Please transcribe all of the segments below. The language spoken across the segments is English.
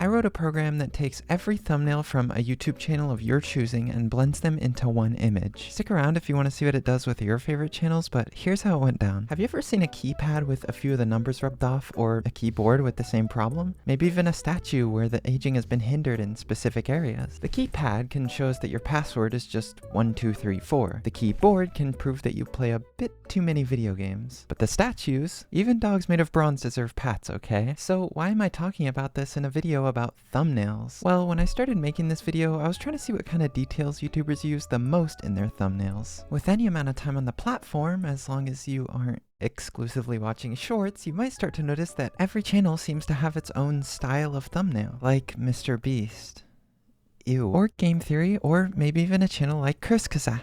I wrote a program that takes every thumbnail from a YouTube channel of your choosing and blends them into one image. Stick around if you want to see what it does with your favorite channels, but here's how it went down. Have you ever seen a keypad with a few of the numbers rubbed off, or a keyboard with the same problem? Maybe even a statue where the aging has been hindered in specific areas. The keypad can show us that your password is just 1234. The keyboard can prove that you play a bit too many video games. But the statues, even dogs made of bronze deserve pats, okay? So why am I talking about this in a video about thumbnails? Well, when I started making this video, I was trying to see what kind of details YouTubers use the most in their thumbnails. With any amount of time on the platform, as long as you aren't exclusively watching shorts, you might start to notice that every channel seems to have its own style of thumbnail, like Mr. Beast, Ew, or Game Theory, or maybe even a channel like Kurzgesagt.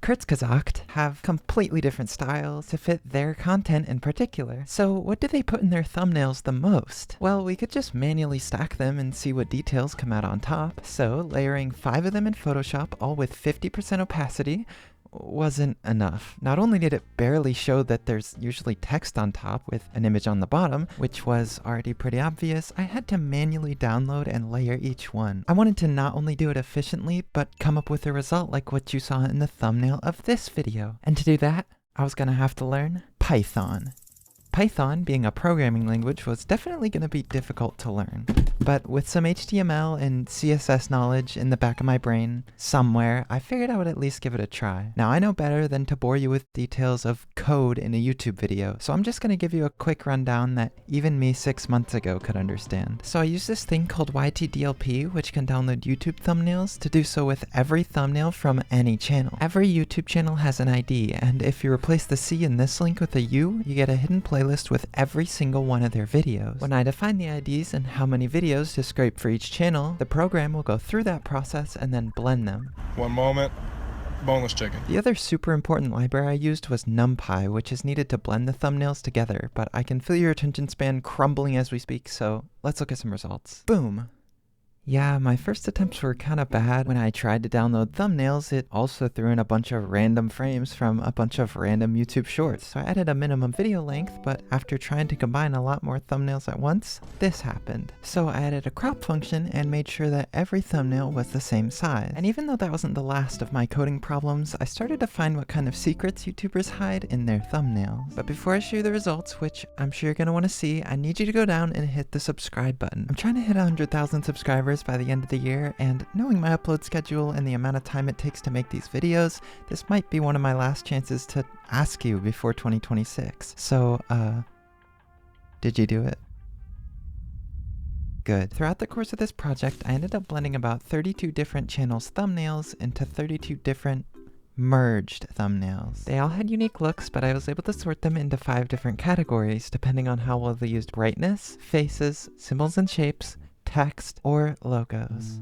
Kurzgesagt have completely different styles to fit their content in particular. So what do they put in their thumbnails the most? Well, we could just manually stack them and see what details come out on top. So layering 5 of them in Photoshop, all with 50% opacity, wasn't enough. Not only did it barely show that there's usually text on top with an image on the bottom, which was already pretty obvious, I had to manually download and layer each one. I wanted to not only do it efficiently, but come up with a result like what you saw in the thumbnail of this video. And to do that, I was gonna have to learn Python. Python, being a programming language, was definitely going to be difficult to learn. But with some HTML and CSS knowledge in the back of my brain somewhere, I figured I would at least give it a try. Now, I know better than to bore you with details of code in a YouTube video, so I'm just going to give you a quick rundown that even me 6 months ago could understand. So I use this thing called YTDLP, which can download YouTube thumbnails, to do so with every thumbnail from any channel. Every YouTube channel has an ID, and if you replace the C in this link with a U, you get a hidden playlist with every single one of their videos. When I define the IDs and how many videos to scrape for each channel, the program will go through that process and then blend them. One moment. Boneless chicken. The other super important library I used was NumPy, which is needed to blend the thumbnails together, but I can feel your attention span crumbling as we speak, so let's look at some results. Boom! Yeah, my first attempts were kind of bad. When I tried to download thumbnails, it also threw in a bunch of random frames from a bunch of random YouTube shorts. So I added a minimum video length, but after trying to combine a lot more thumbnails at once, this happened. So I added a crop function and made sure that every thumbnail was the same size. And even though that wasn't the last of my coding problems, I started to find what kind of secrets YouTubers hide in their thumbnails. But before I show you the results, which I'm sure you're going to want to see, I need you to go down and hit the subscribe button. I'm trying to hit 100,000 subscribers by the end of the year, and knowing my upload schedule and the amount of time it takes to make these videos, this might be one of my last chances to ask you before 2026. So, did you do it? Good. Throughout the course of this project, I ended up blending about 32 different channels' thumbnails into 32 different merged thumbnails. They all had unique looks, but I was able to sort them into 5 different categories depending on how well they used brightness, faces, symbols and shapes, text, or logos.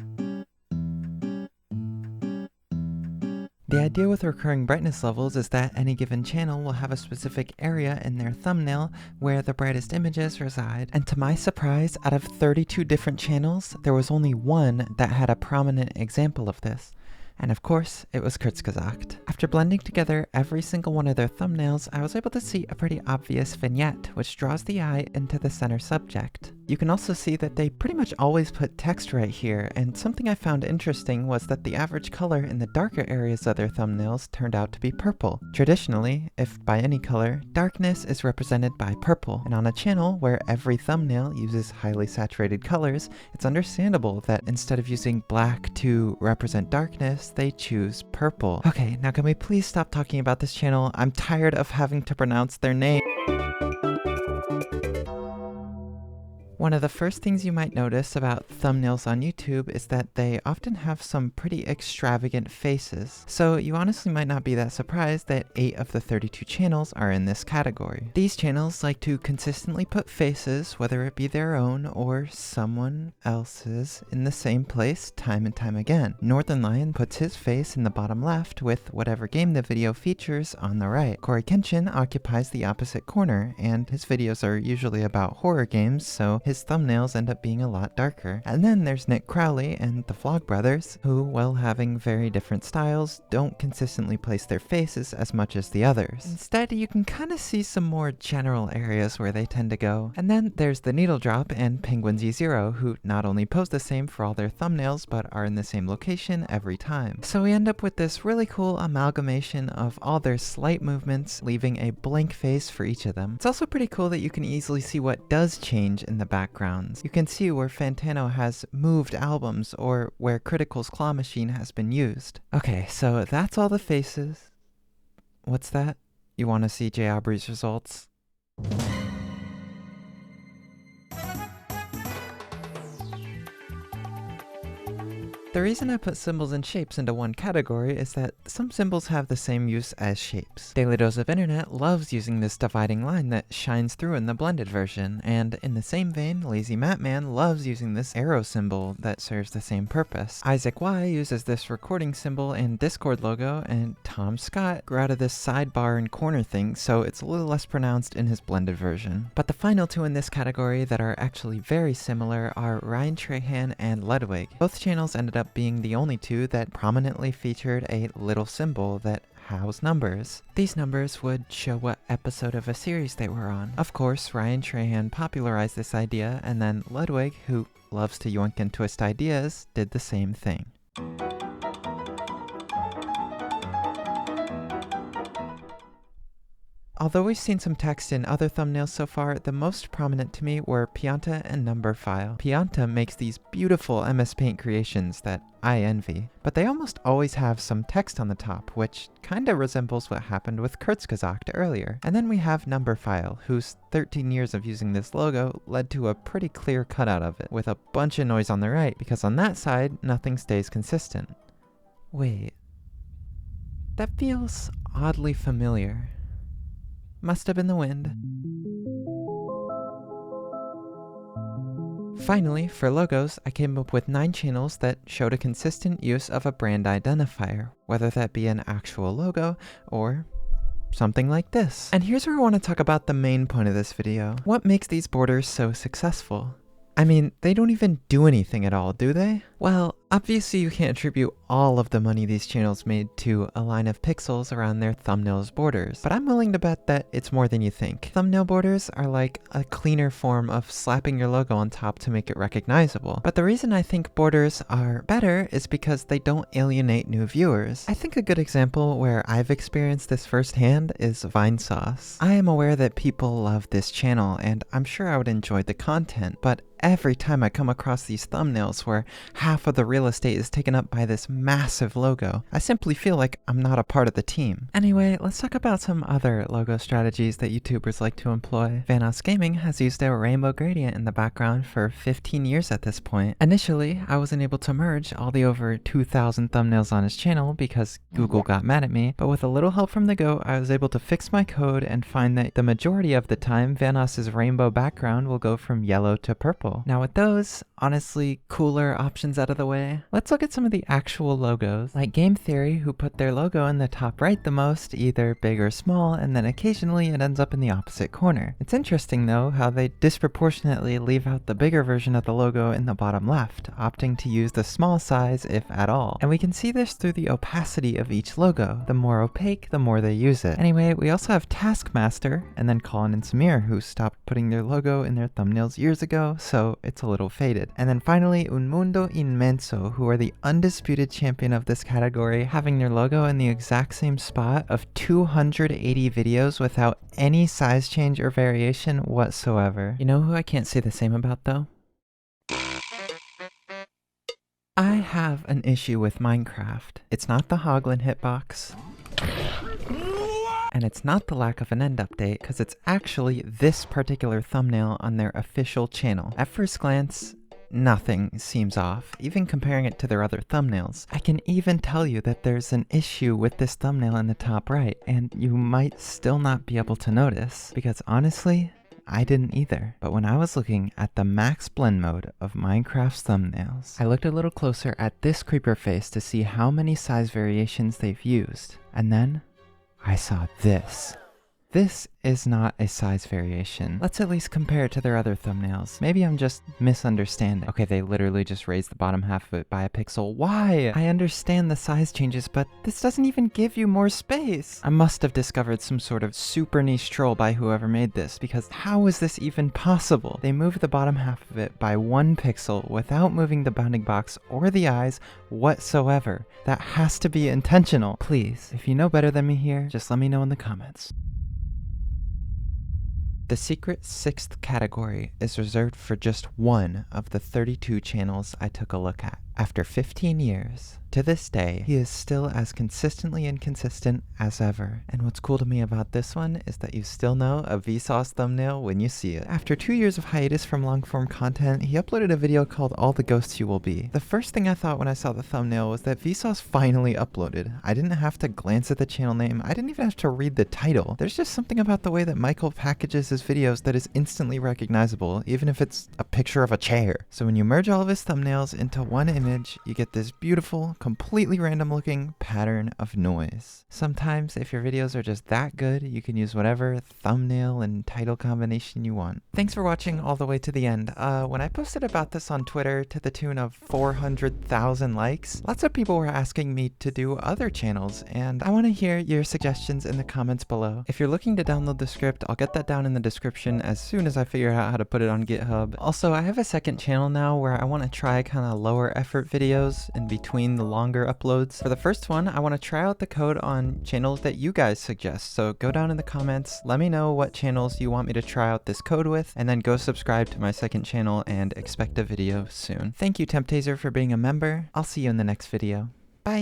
The idea with recurring brightness levels is that any given channel will have a specific area in their thumbnail where the brightest images reside, and to my surprise, out of 32 different channels, there was only one that had a prominent example of this. And of course, it was Kurzgesagt. After blending together every single one of their thumbnails, I was able to see a pretty obvious vignette, which draws the eye into the center subject. You can also see that they pretty much always put text right here, and something I found interesting was that the average color in the darker areas of their thumbnails turned out to be purple. Traditionally, if by any color, darkness is represented by purple, and on a channel where every thumbnail uses highly saturated colors, it's understandable that instead of using black to represent darkness, they choose purple. Okay, now can we please stop talking about this channel? I'm tired of having to pronounce their name. One of the first things you might notice about thumbnails on YouTube is that they often have some pretty extravagant faces. So you honestly might not be that surprised that 8 of the 32 channels are in this category. These channels like to consistently put faces, whether it be their own or someone else's, in the same place time and time again. Northern Lion puts his face in the bottom left with whatever game the video features on the right. Corey Kenshin occupies the opposite corner, and his videos are usually about horror games, so his his thumbnails end up being a lot darker. And then there's Nick Crowley and the Vlog Brothers, who, while having very different styles, don't consistently place their faces as much as the others. Instead, you can kind of see some more general areas where they tend to go. And then there's the Needle Drop and Penguin Z0, who not only pose the same for all their thumbnails, but are in the same location every time. So we end up with this really cool amalgamation of all their slight movements, leaving a blank face for each of them. It's also pretty cool that you can easily see what does change in the backgrounds. You can see where Fantano has moved albums or where Critical's claw machine has been used. Okay, so that's all the faces. What's that? You want to see Jay Aubrey's results? The reason I put symbols and shapes into one category is that some symbols have the same use as shapes. Daily Dose of Internet loves using this dividing line that shines through in the blended version, and in the same vein, Lazy Matman loves using this arrow symbol that serves the same purpose. Isaac Y uses this recording symbol and Discord logo, and Tom Scott grew out of this sidebar and corner thing, so it's a little less pronounced in his blended version. But the final two in this category that are actually very similar are Ryan Trahan and Ludwig. Both channels ended up being the only two that prominently featured a little symbol that housed numbers. These numbers would show what episode of a series they were on. Of course, Ryan Trahan popularized this idea, and then Ludwig, who loves to yoink and twist ideas, did the same thing. Although we've seen some text in other thumbnails so far, the most prominent to me were Pianta and Numberphile. Pianta makes these beautiful MS Paint creations that I envy, but they almost always have some text on the top, which kinda resembles what happened with Kurzgesagt earlier. And then we have Numberphile, whose 13 years of using this logo led to a pretty clear cutout of it, with a bunch of noise on the right, because on that side, nothing stays consistent. Wait, that feels oddly familiar. Must have been the wind. Finally, for logos, I came up with 9 channels that showed a consistent use of a brand identifier, whether that be an actual logo or something like this. And here's where I want to talk about the main point of this video. What makes these borders so successful? I mean, they don't even do anything at all, do they? Well, obviously you can't attribute all of the money these channels made to a line of pixels around their thumbnails borders, but I'm willing to bet that it's more than you think. Thumbnail borders are like a cleaner form of slapping your logo on top to make it recognizable. But the reason I think borders are better is because they don't alienate new viewers. I think a good example where I've experienced this firsthand is Vinesauce. I am aware that people love this channel, and I'm sure I would enjoy the content, but every time I come across these thumbnails where half of the real estate is taken up by this massive logo, I simply feel like I'm not a part of the team. Anyway, let's talk about some other logo strategies that YouTubers like to employ. Vanoss Gaming has used a rainbow gradient in the background for 15 years at this point. Initially, I wasn't able to merge all the over 2,000 thumbnails on his channel because Google got mad at me, but with a little help from the GOAT, I was able to fix my code and find that the majority of the time, Vanoss's rainbow background will go from yellow to purple. Now with those, honestly, cooler options out of the way, let's look at some of the actual logos. Like Game Theory, who put their logo in the top right the most, either big or small, and then occasionally it ends up in the opposite corner. It's interesting though how they disproportionately leave out the bigger version of the logo in the bottom left, opting to use the small size if at all. And we can see this through the opacity of each logo. The more opaque, the more they use it. Anyway, we also have Taskmaster, and then Colin and Samir, who stopped putting their logo in their thumbnails years ago, so it's a little faded. And then finally, Un Mundo Inmenso, who are the undisputed champion of this category, having their logo in the exact same spot of 280 videos without any size change or variation whatsoever. You know who I can't say the same about though? I have an issue with Minecraft. It's not the Hoglin hitbox. And it's not the lack of an end update, because it's actually this particular thumbnail on their official channel. At first glance, nothing seems off, even comparing it to their other thumbnails. I can even tell you that there's an issue with this thumbnail in the top right, and you might still not be able to notice, because honestly, I didn't either. But when I was looking at the max blend mode of Minecraft's thumbnails, I looked a little closer at this creeper face to see how many size variations they've used, and then I saw this. This is not a size variation. Let's at least compare it to their other thumbnails. Maybe I'm just misunderstanding. Okay, they literally just raised the bottom half of it by a pixel. Why? I understand the size changes, but this doesn't even give you more space. I must have discovered some sort of super niche troll by whoever made this, because how is this even possible? They moved the bottom half of it by 1 pixel without moving the bounding box or the eyes whatsoever. That has to be intentional. Please, if you know better than me here, just let me know in the comments. The secret 6th category is reserved for just one of the 32 channels I took a look at. After 15 years, to this day, he is still as consistently inconsistent as ever. And what's cool to me about this one is that you still know a Vsauce thumbnail when you see it. After 2 years of hiatus from long-form content, he uploaded a video called All the Ghosts You Will Be. The first thing I thought when I saw the thumbnail was that Vsauce finally uploaded. I didn't have to glance at the channel name, I didn't even have to read the title. There's just something about the way that Michael packages his videos that is instantly recognizable, even if it's a picture of a chair. So when you merge all of his thumbnails into one image, you get this beautiful, completely random looking pattern of noise. Sometimes, if your videos are just that good, you can use whatever thumbnail and title combination you want. Thanks for watching all the way to the end. When I posted about this on Twitter to the tune of 400,000 likes, lots of people were asking me to do other channels, and I want to hear your suggestions in the comments below. If you're looking to download the script, I'll get that down in the description as soon as I figure out how to put it on GitHub. Also, I have a second channel now where I want to try kind of lower effort videos in between the longer uploads. For the first one, I want to try out the code on channels that you guys suggest, so go down in the comments, let me know what channels you want me to try out this code with, and then go subscribe to my second channel and expect a video soon. Thank you, Temptaser, for being a member. I'll see you in the next video.